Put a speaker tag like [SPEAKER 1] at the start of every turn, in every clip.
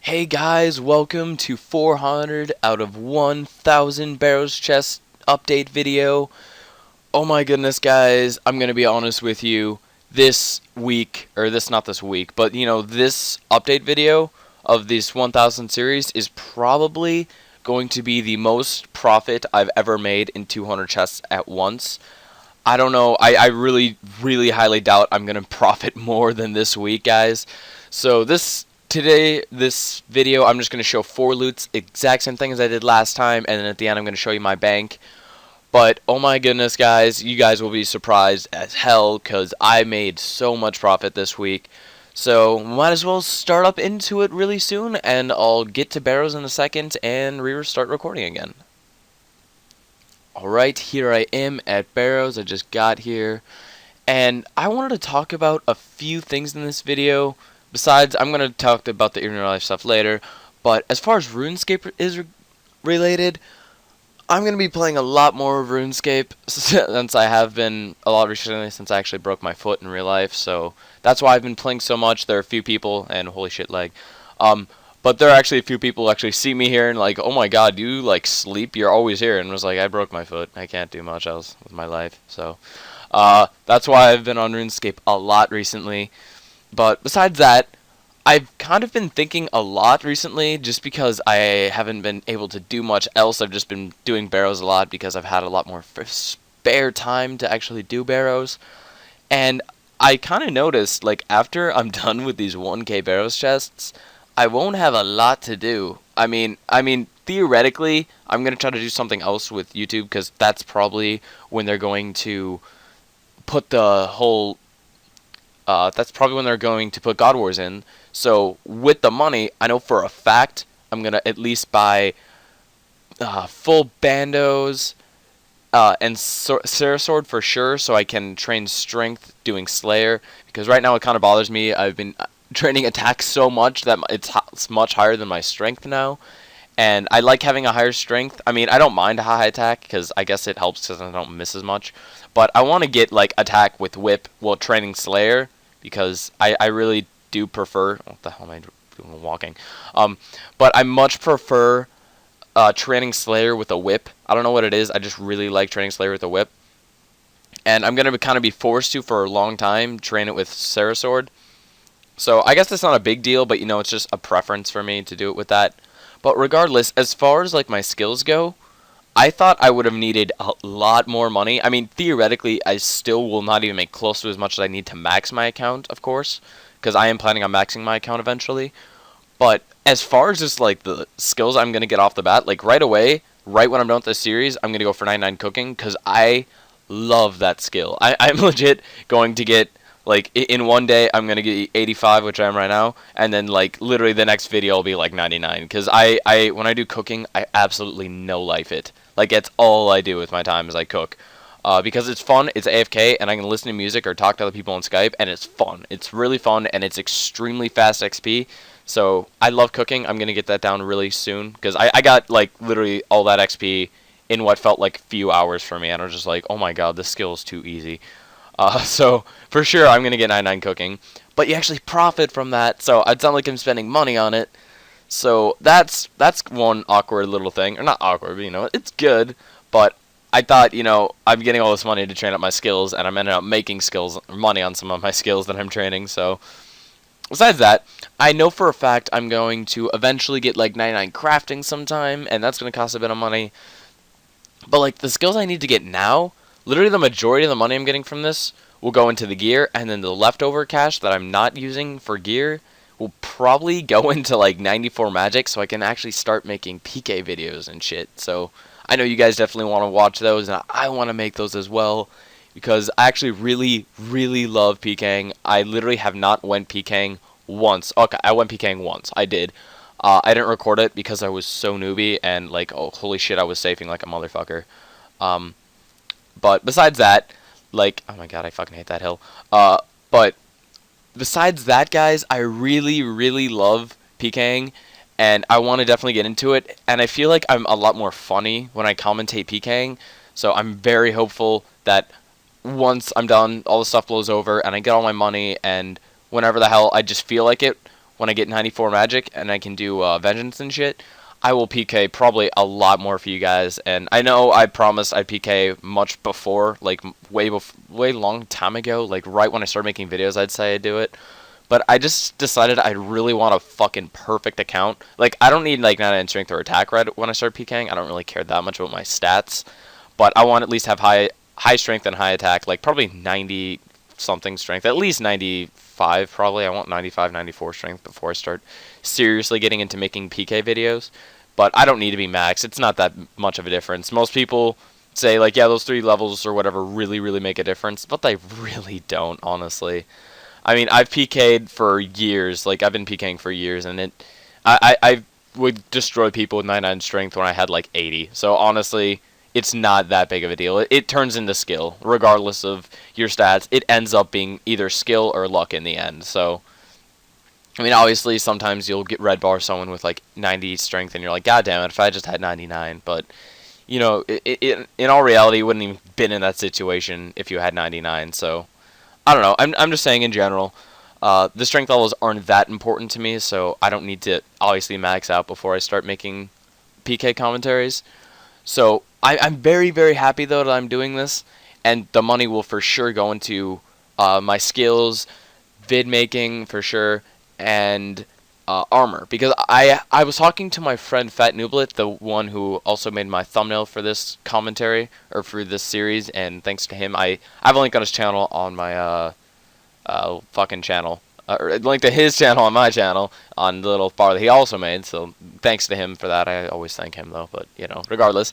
[SPEAKER 1] Hey guys, welcome to 400 out of 1000 Barrows chest update video. Oh my goodness guys, I'm gonna be honest with you, this week, or not this week, but this update video of this 1000 series is probably going to be the most profit I've ever made in 200 chests at once. I don't know, I really highly doubt I'm gonna profit more than this week, guys. So this video, I'm just going to show 4 loots, exact same thing as I did last time, and then at the end I'm going to show you my bank. But oh my goodness guys, you guys will be surprised as hell because I made so much profit this week. So might as well start up into it really soon, and I'll get to Barrows in a second and restart recording again. Alright, here I am at Barrows. I just got here, and I wanted to talk about a few things in this video. Besides, I'm going to talk about the in real life stuff later, but as far as Runescape is related, I'm going to be playing a lot more of Runescape since I have been a lot recently, since I actually broke my foot in real life, so that's why I've been playing so much. There are a few people, and holy shit leg, but there are actually a few people who actually see me here and like, oh my god, you like sleep, you're always here, and was like, I broke my foot, I can't do much else with my life, so that's why I've been on Runescape a lot recently. But besides that, I've kind of been thinking a lot recently just because I haven't been able to do much else. I've just been doing Barrows a lot because I've had a lot more spare time to actually do Barrows. And I kind of noticed, like, after I'm done with these 1k Barrows chests, I won't have a lot to do. I mean, theoretically, I'm going to try to do something else with YouTube because that's probably when they're going to put the whole that's probably when they're going to put God Wars in. So with the money, I know for a fact I'm gonna at least buy full bandos and Sarah Sword for sure, so I can train strength doing Slayer. Because right now it kind of bothers me. I've been training attack so much that it's much higher than my strength now. And I like having a higher strength. I mean, I don't mind a high attack because I guess it helps because I don't miss as much. But I want to get like attack with whip while training Slayer because I really do prefer. What the hell am I doing walking? But I much prefer training Slayer with a whip. I don't know what it is. I just really like training Slayer with a whip. And I'm gonna kind of be forced to for a long time train it with Sarah Sword. So I guess that's not a big deal, but it's just a preference for me to do it with that. But regardless, as far as like my skills go, I thought I would have needed a lot more money. I mean, theoretically, I still will not even make close to as much as I need to max my account, of course, because I am planning on maxing my account eventually. But as far as just like the skills I'm going to get off the bat, like right away, right when I'm done with this series, I'm going to go for 99 cooking because I love that skill. I'm legit going to get, like, in one day, I'm going to get 85, which I am right now, and then, like, literally the next video will be, like, 99, because when I do cooking, I absolutely no-life it. Like, that's all I do with my time is I cook. Because it's fun, it's AFK, and I can listen to music or talk to other people on Skype, and it's fun. It's really fun, and it's extremely fast XP, so I love cooking. I'm going to get that down really soon, because I got, like, literally all that XP in what felt like a few hours for me, and I was just like, oh my god, this skill is too easy. So, for sure, I'm going to get 99 cooking. But you actually profit from that, so it's not like I'm spending money on it. So, that's one awkward little thing. Or not awkward, but, it's good. But I thought, I'm getting all this money to train up my skills, and I'm ending up making money on some of my skills that I'm training. So, besides that, I know for a fact I'm going to eventually get, like, 99 crafting sometime, and that's going to cost a bit of money. But, like, the skills I need to get now, literally the majority of the money I'm getting from this will go into the gear, and then the leftover cash that I'm not using for gear will probably go into, like, 94 magic, so I can actually start making PK videos and shit. So, I know you guys definitely want to watch those, and I want to make those as well, because I actually really love Pking. I literally have not went Pking once. Okay, I went Pking once. I did. I didn't record it because I was so newbie, and, like, oh, holy shit, I was safing like a motherfucker. But besides that, like, oh my god, I fucking hate that hill. But besides that, guys, I really love Pking, and I want to definitely get into it. And I feel like I'm a lot more funny when I commentate Pking, so I'm very hopeful that once I'm done, all the stuff blows over, and I get all my money, and whenever the hell I just feel like it, when I get 94 magic and I can do vengeance and shit, I will PK probably a lot more for you guys. And I know I promised I'd PK much before, like way long time ago, like right when I started making videos, I'd say I'd do it. But I just decided I really want a fucking perfect account. Like, I don't need like 99 strength or attack right when I start PKing. I don't really care that much about my stats, but I want to at least have high strength and high attack, like probably 90 something strength, at least 95 probably. I want 95, 94 strength before I start seriously getting into making PK videos. But I don't need to be max. It's not that much of a difference. Most people say like, yeah, those 3 levels or whatever really make a difference, but they really don't, honestly. I mean, I've PK'd for years. Like, I've been PKing for years, and I would destroy people with 99 strength when I had like 80. So honestly, it's not that big of a deal. It turns into skill, regardless of your stats. It ends up being either skill or luck in the end. So, I mean, obviously, sometimes you'll get red bar someone with like 90 strength, and you're like, God damn it, if I just had 99. But, you know, in all reality, you wouldn't even been in that situation if you had 99. So, I don't know. I'm just saying in general, the strength levels aren't that important to me, so I don't need to obviously max out before I start making PK commentaries. So I'm very happy though that I'm doing this, and the money will for sure go into my skills, vid making for sure, and armor. Because I was talking to my friend Fat Nublet, the one who also made my thumbnail for this commentary or for this series, and thanks to him, I have a link on his channel on my fucking channel. Or a link to his channel on my channel on the little bar that he also made. So thanks to him for that. I always thank him though. But you know, regardless,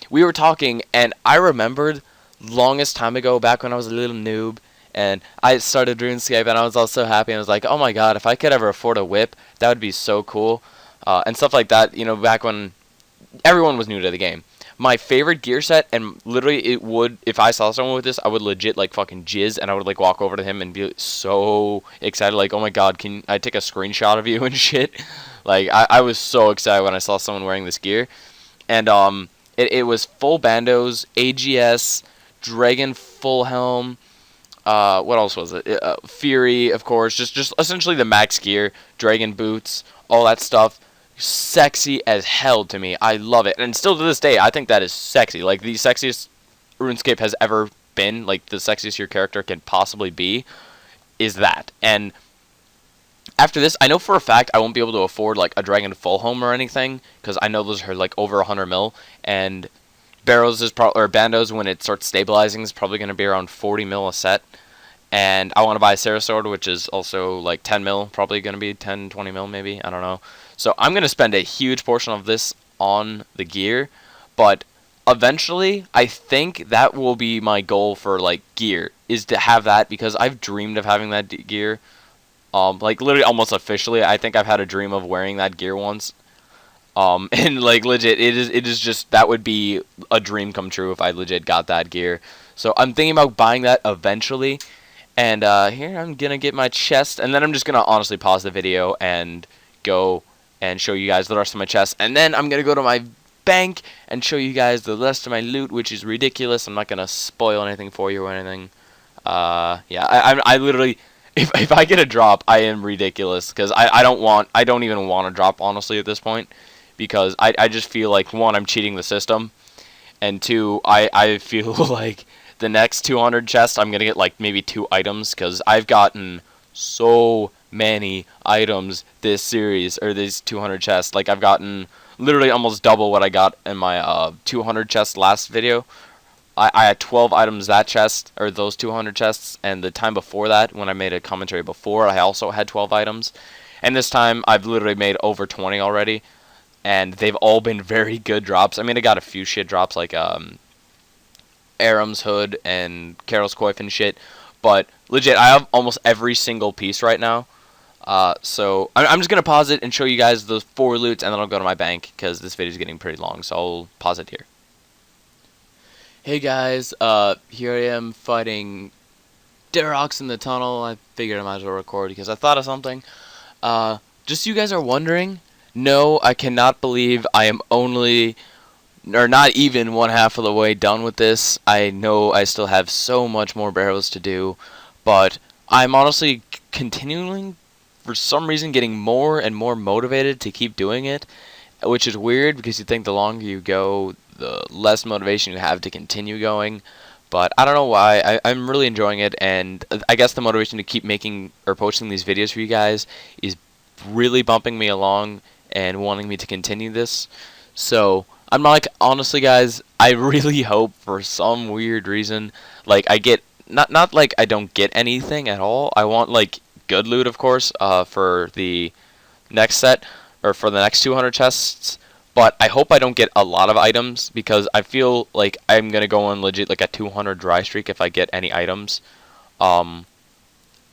[SPEAKER 1] we were talking, and I remembered longest time ago, back when I was a little noob, and I started Runescape, and I was all so happy. And I was like, oh my god, if I could ever afford a whip, that would be so cool, and stuff like that. You know, back when everyone was new to the game. My favorite gear set, and literally it would, if I saw someone with this, I would legit like fucking jizz, and I would like walk over to him and be so excited, like, oh my god, can I take a screenshot of you and shit? Like, I was so excited when I saw someone wearing this gear. And it was full bandos, AGS, Dragon full helm, what else was it? Fury, of course, just essentially the max gear, Dragon boots, all that stuff. Sexy as hell to me. I love it. And still to this day, I think that is sexy. Like, the sexiest RuneScape has ever been, like, the sexiest your character can possibly be, is that. And after this, I know for a fact I won't be able to afford, like, a Dragon Full Home or anything, because I know those are, like, over 100 mil, and Barrows is or Bandos, when it starts stabilizing, is probably going to be around 40 mil a set. And I want to buy a Sarah Sword, which is also, like, 10 mil, probably going to be 10, 20 mil maybe, I don't know. So I'm going to spend a huge portion of this on the gear, but eventually I think that will be my goal for like gear, is to have that, because I've dreamed of having that gear. Like literally almost officially, I think I've had a dream of wearing that gear once. And like legit, it is just, that would be a dream come true if I legit got that gear. So I'm thinking about buying that eventually. And here I'm going to get my chest, and then I'm just going to honestly pause the video and go and show you guys the rest of my chest, and then I'm gonna go to my bank and show you guys the rest of my loot, which is ridiculous. I'm not gonna spoil anything for you or anything. Yeah, I literally, if I get a drop, I am ridiculous, because I don't even want to drop, honestly, at this point, because I just feel like, one, I'm cheating the system, and two, I feel like the next 200 chests I'm gonna get like maybe 2 items, because I've gotten so many items this series, or these 200 chests. Like, I've gotten literally almost double what I got in my 200 chest last video. I had 12 items that chest, or those 200 chests, and the time before that, when I made a commentary before, I also had 12 items. And this time, I've literally made over 20 already, and they've all been very good drops. I mean, I got a few shit drops, like Aram's Hood and Carol's Coif and shit, but legit, I have almost every single piece right now. So I'm just gonna pause it and show you guys those 4 loots, and then I'll go to my bank, because this video is getting pretty long, so I'll pause it here. Hey guys, here I am fighting Darox in the tunnel. I figured I might as well record because I thought of something. Just so you guys are wondering, no, I cannot believe I am only, or not even, 1/2 of the way done with this. I know I still have so much more Barrows to do, but I'm honestly continuing for some reason getting more and more motivated to keep doing it, which is weird because you think the longer you go, the less motivation you have to continue going. But I don't know why. I'm really enjoying it, and I guess the motivation to keep making or posting these videos for you guys is really bumping me along and wanting me to continue this. So I'm like, honestly, guys, I really hope for some weird reason, like I get not like I don't get anything at all. I want like good loot, of course, for the next set or for the next 200 chests. But I hope I don't get a lot of items because I feel like I'm gonna go on legit like a 200 dry streak if I get any items. Um,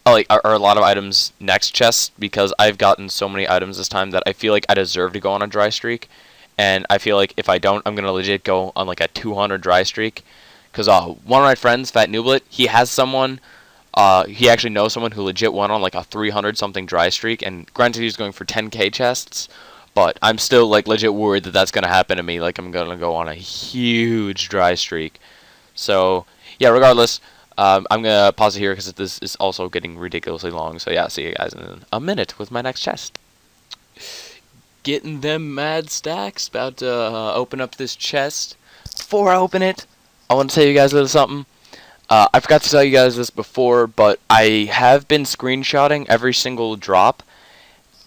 [SPEAKER 1] like or a lot of items next chest because I've gotten so many items this time that I feel like I deserve to go on a dry streak, and I feel like if I don't, I'm gonna legit go on like a 200 dry streak. Cause one of my friends, Fat Nooblet, he has someone. He actually knows someone who legit went on like a 300 something dry streak, and granted he's going for 10k chests, but I'm still like legit worried that that's gonna happen to me. Like I'm gonna go on a huge dry streak. So yeah, regardless, I'm gonna pause it here because this is also getting ridiculously long. So yeah, see you guys in a minute with my next chest. Getting them mad stacks. About to open up this chest. Before I open it, I want to tell you guys a little something. I forgot to tell you guys this before, but I have been screenshotting every single drop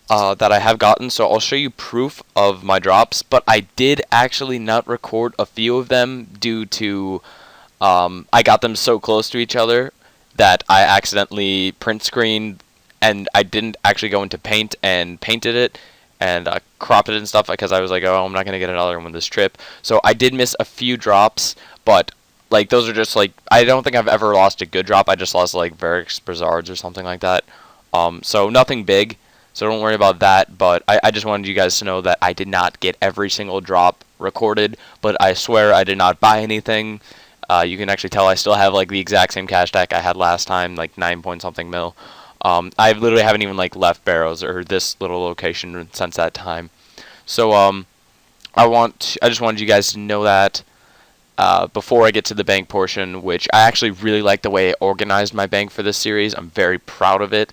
[SPEAKER 1] that I have gotten, so I'll show you proof of my drops, but I did actually not record a few of them due to I got them so close to each other that I accidentally print screened, and I didn't actually go into paint and painted it and cropped it and stuff because I was like, oh, I'm not going to get another one this trip. So I did miss a few drops, but like those are just like, I don't think I've ever lost a good drop. I just lost like Varix Brazzards or something like that. So nothing big, so don't worry about that, but I just wanted you guys to know that I did not get every single drop recorded, but I swear I did not buy anything. You can actually tell I still have like the exact same cash stack I had last time, like 9 point something mil. I literally haven't even like left Barrows or this little location since that time. So I just wanted you guys to know that before I get to the bank portion, which I actually really like the way I organized my bank for this series. I'm very proud of it.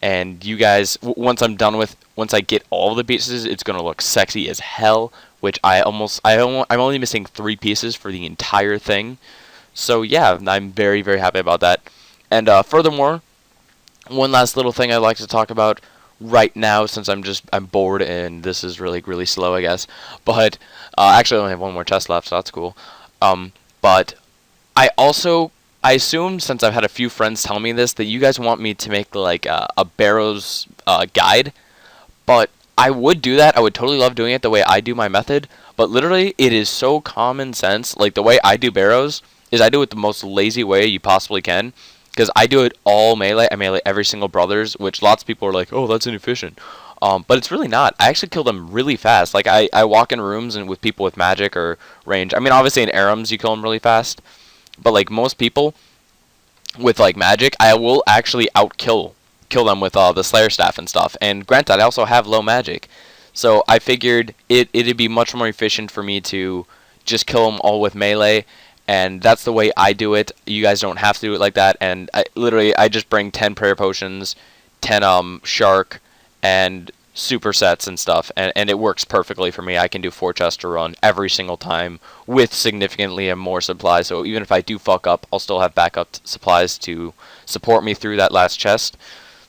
[SPEAKER 1] And you guys, once I get all the pieces, it's gonna look sexy as hell. Which I'm only missing 3 pieces for the entire thing. So yeah, I'm very, very happy about that. And furthermore, one last little thing I'd like to talk about right now, since I'm bored and this is really, really slow, I guess. But actually, I only have one more chest left, so that's cool. But I assume, since I've had a few friends tell me this, that you guys want me to make like a Barrows guide. But I would do that. I would totally love doing it the way I do my method. But literally, it is so common sense. Like the way I do Barrows is I do it the most lazy way you possibly can. Because I do it all melee. I melee every single brothers, which lots of people are like, oh, that's inefficient. But it's really not. I actually kill them really fast. Like I walk in rooms and with people with magic or range. I mean, obviously in Arams you kill them really fast. But like most people with like magic, I will actually kill them with the Slayer staff and stuff. And granted, I also have low magic, so I figured it'd be much more efficient for me to just kill them all with melee, and that's the way I do it. You guys don't have to do it like that. And I just bring 10 prayer potions, 10 shark, and supersets and stuff, and it works perfectly for me. I can do 4 chests to run every single time with significantly more supplies, so even if I do fuck up, I'll still have backup supplies to support me through that last chest.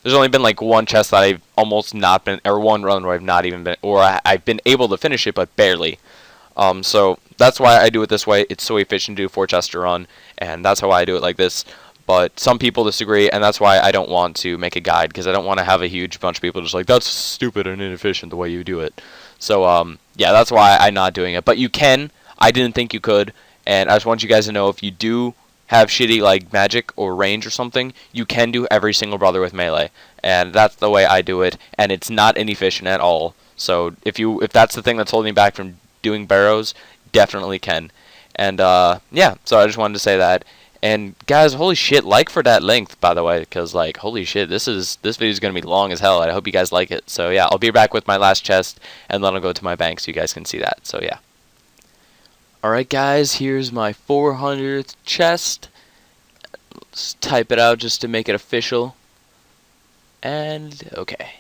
[SPEAKER 1] There's only been like one chest that I've almost not been, or one run where I've not even been, or I've been able to finish it, but barely. So that's why I do it this way. It's so efficient to do 4 chests to run, and that's how I do it like this. But some people disagree, and that's why I don't want to make a guide, because I don't want to have a huge bunch of people just like, that's stupid and inefficient the way you do it. So, yeah, that's why I'm not doing it. But you can. I didn't think you could, and I just want you guys to know, if you do have shitty, like, magic or range or something, you can do every single brother with melee. And that's the way I do it, and it's not inefficient at all. So, if that's the thing that's holding me back from doing Barrows, definitely can. And, yeah, so I just wanted to say that. And guys, holy shit, like for that length, by the way, because like, holy shit, this video is gonna be long as hell. I hope you guys like it. So yeah, I'll be back with my last chest, and then I'll go to my bank so you guys can see that. So yeah. Alright guys, here's my 400th chest. Let's type it out just to make it official. And okay.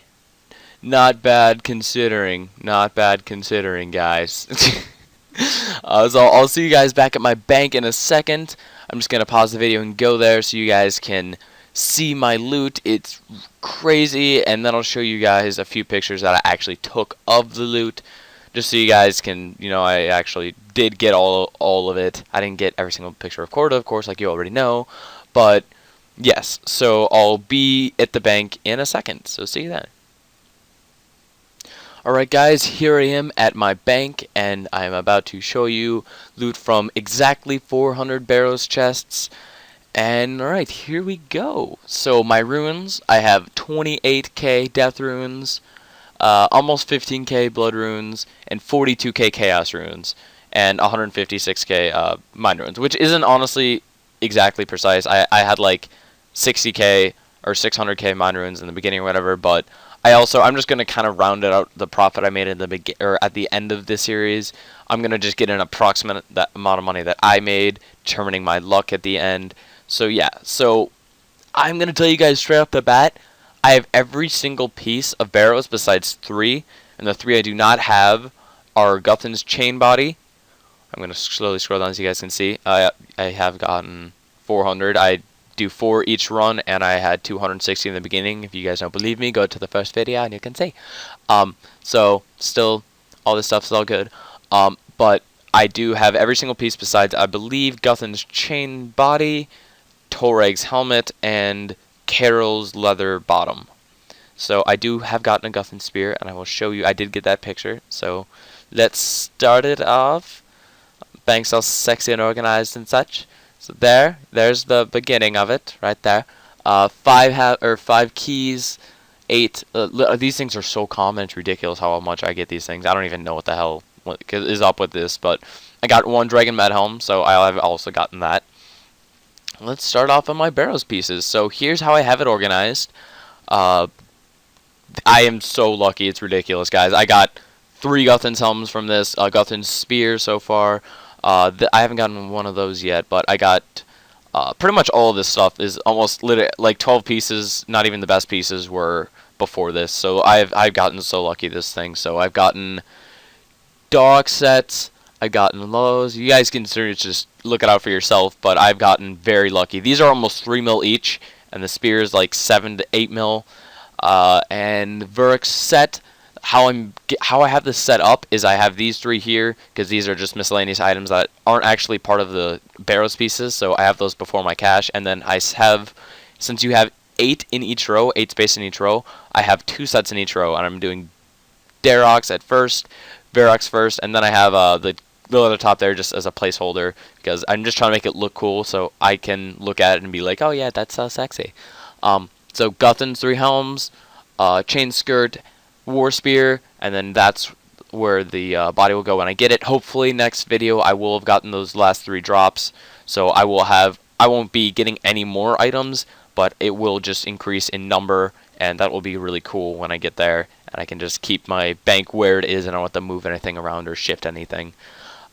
[SPEAKER 1] Not bad considering. Not bad considering, guys. So I'll see you guys back at my bank in a second. I'm just going to pause the video and go there so you guys can see my loot. It's crazy, and then I'll show you guys a few pictures that I actually took of the loot, just so you guys can, I actually did get all of it. I didn't get every single picture recorded, of course, like you already know, but yes, so I'll be at the bank in a second, so see you then. Alright guys, here I am at my bank, and I'm about to show you loot from exactly 400 Barrows chests. And alright, here we go. So my runes, I have 28k death runes, almost 15k blood runes, and 42k chaos runes, and 156k mind runes, which isn't honestly exactly precise. I had like 60k or 600k mind runes in the beginning or whatever, but I'm just going to kind of round it out the profit I made in the at the end of this series. I'm going to just get an approximate amount of money that I made, determining my luck at the end. So yeah, so I'm going to tell you guys straight off the bat, I have every single piece of Barrows besides 3, and the 3 I do not have are Guthan's chain body. I'm going to slowly scroll down so you guys can see. I have gotten 400. I do 4 each run, and I had 260 in the beginning. If you guys don't believe me, go to the first video and you can see. So still, all this stuff's all good. But I do have every single piece besides, I believe, Guthan's chain body, Torreg's helmet, and Carol's leather bottom. So I do have gotten a Guthan spear, and I will show you. I did get that picture. So let's start it off. Bank's all sexy and organized and such. So there's the beginning of it, right there. 5 keys, 8. These things are so common, it's ridiculous how much I get these things. I don't even know what the hell is up with this, but I got 1 Dragon Med Helm, so I've also gotten that. Let's start off on my Barrows pieces. So here's how I have it organized. I am so lucky, it's ridiculous, guys. I got 3 Guthan's helms from this, Guthan's spear so far. I haven't gotten one of those yet, but I got pretty much all of this stuff is almost literally like 12 pieces. Not even the best pieces were before this, so I've gotten so lucky this thing. So I've gotten dog sets, I've gotten those. You guys can just look it out for yourself, but I've gotten very lucky. These are almost 3 mil each, and the spear is like 7 to 8 mil. And Vurik's set. How I have this set up is I have these 3 here, because these are just miscellaneous items that aren't actually part of the Barrows pieces, so I have those before my cash. And then I have, since you have 8 in each row, 8 space in each row, I have 2 sets in each row, and I'm doing Darox at first, Varrox first, and then I have the other top there just as a placeholder, because I'm just trying to make it look cool so I can look at it and be like, oh yeah, that's so sexy. So Guthan's 3 helms, chain skirt, war spear, and then that's where the body will go when I get it. Hopefully next video I will have gotten those last 3 drops, so I won't be getting any more items, but it will just increase in number, and that will be really cool when I get there, and I can just keep my bank where it is, and I don't have to move anything around or shift anything.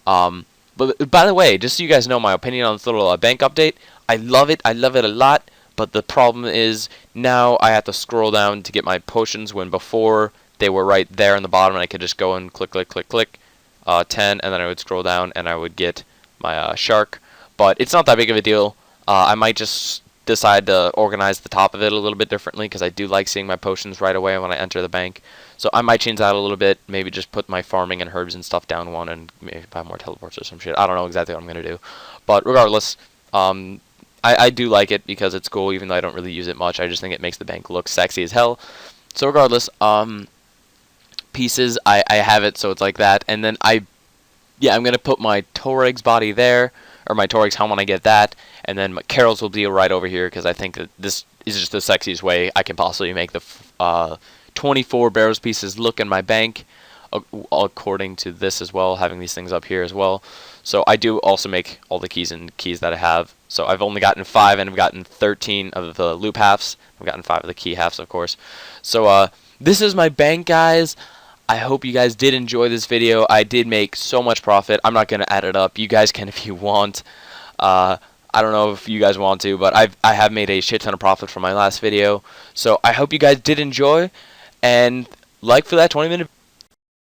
[SPEAKER 1] But by the way, just so you guys know my opinion on this little bank update, I love it a lot, but the problem is now I have to scroll down to get my potions, when before they were right there on the bottom, and I could just go and click, 10, and then I would scroll down and I would get my shark. But it's not that big of a deal. I might just decide to organize the top of it a little bit differently, because I do like seeing my potions right away when I enter the bank. So I might change that a little bit, maybe just put my farming and herbs and stuff down 1 and maybe buy more teleports or some shit. I don't know exactly what I'm going to do. But regardless, I do like it because it's cool, even though I don't really use it much. I just think it makes the bank look sexy as hell. So regardless, pieces, I have it so it's like that. And then I'm going to put my Torreg's body there, or my Torreg's helm when I get that. And then Carol's will be right over here, because I think that this is just the sexiest way I can possibly make the 24 Barrows pieces look in my bank, according to this as well, having these things up here as well. So I do also make all the keys that I have. So I've only gotten 5, and I've gotten 13 of the loop halves. I've gotten 5 of the key halves, of course. So this is my bank, guys. I hope you guys did enjoy this video. I did make so much profit. I'm not going to add it up. You guys can if you want. I don't know if you guys want to, but I have made a shit ton of profit from my last video. So I hope you guys did enjoy, and like for that 20-minute